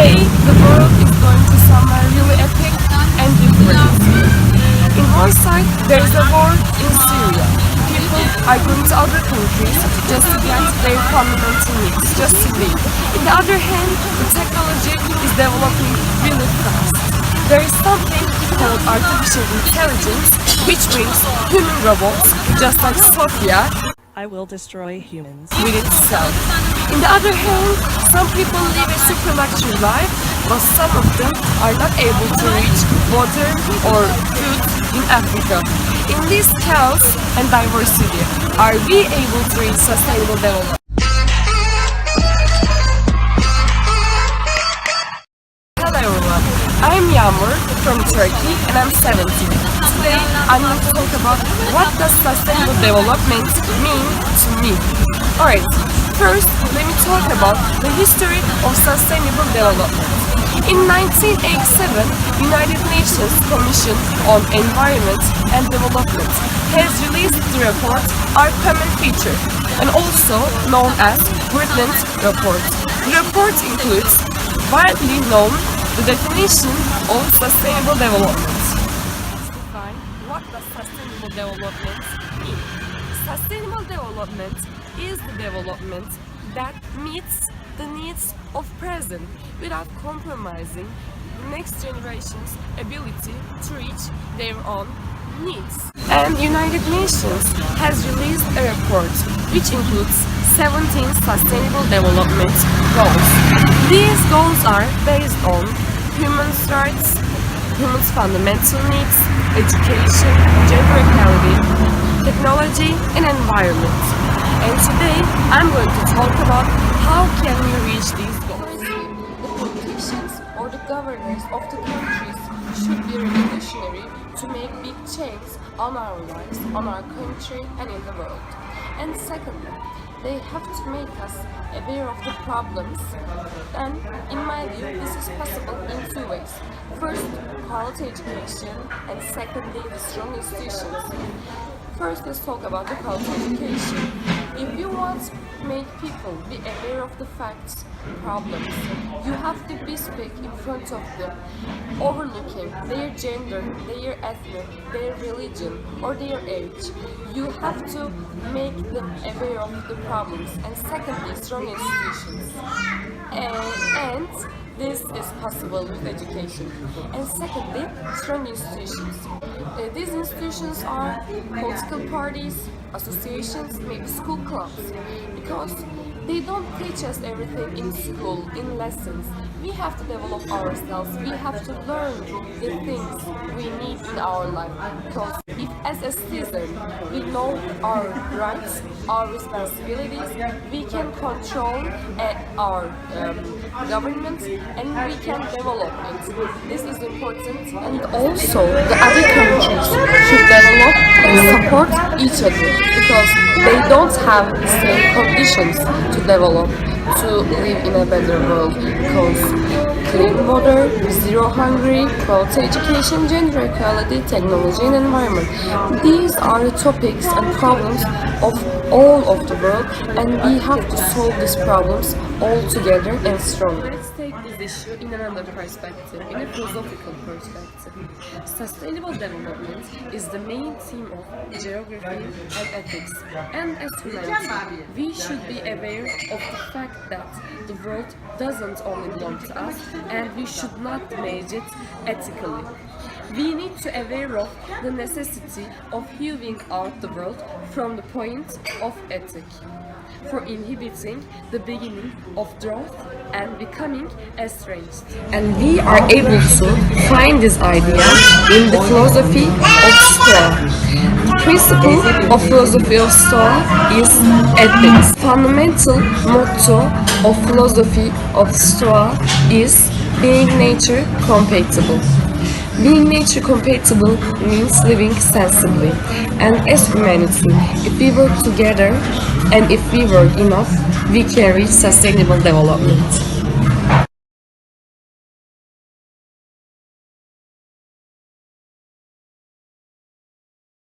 Today, the world is going to somewhere really epic and different. In one side, there is a war in Syria. People are going to other countries just to get their fundamental needs, just to live. In the other hand, the technology is developing really fast. There is something called artificial intelligence, which brings human robots, just like Sophia, I will destroy humans. with itself. In the other hand, some people live a super luxury life, but some of them are not able to reach water or food in Africa. In this chaos and diversity, are we able to reach sustainable development? Hello everyone, I'm Yağmur from Turkey and I'm 17. Today I'm going to talk about what does sustainable development mean to me. Alright, first let me talk about the history of sustainable development. In 1987, United Nations Commission on Environment and Development has released the report Our Common Future, and also known as Brundtland Report. The report includes widely known the definition of sustainable development. Let's define what does sustainable development mean. Sustainable development is the development that meets the needs of present without compromising the next generation's ability to reach their own needs. And United Nations has released a report which includes 17 sustainable development goals. These goals are based on human rights, humans' fundamental needs, education, gender equality, technology, and environment. And today I'm going to talk about how can we reach these goals. The politicians or the governors of the countries should be revolutionary to make big changes on our lives, on our country, and in the world. And secondly, they have to make us aware of the problems, and in my view this is possible in two ways. First, quality education, and secondly, the strong institutions. First, let's talk about the quality education. If you want to make people be aware of the facts, problems, you have to be speak in front of them, overlooking their gender, their ethnic, their religion, or their age. You have to make them aware of the problems, and secondly, strong institutions. And this is possible with education. And secondly, strong institutions. These institutions are political parties, associations, maybe school clubs, because they don't teach us everything in school, in lessons. We have to develop ourselves, we have to learn the things we need in our life, because if as a citizen we know our rights, our responsibilities, we can control our government and we can develop it. This is important, and also the other countries should develop and support each other, because they don't have the same conditions to develop, to live in a better world, because clean water, zero hunger, quality education, gender equality, technology and environment. These are the topics and problems of all of the world, and we have to solve these problems all together and strong. Let's take this issue in another perspective, in a philosophical perspective. Sustainable development is the main theme of geography and ethics, and as humanity, we should be aware of the fact that the world doesn't only belong to us, and we should not manage it ethically. We need to aware of the necessity of viewing out the world from the point of ethic, for inhibiting the beginning of growth and becoming estranged. And we are able to find this idea in the philosophy of Stoa. The principle of philosophy of Stoa is ethics. Fundamental motto of philosophy of Stoa is being nature compatible. Being nature compatible means living sensibly, and as humanity, if we work together and if we work enough, we can reach sustainable development.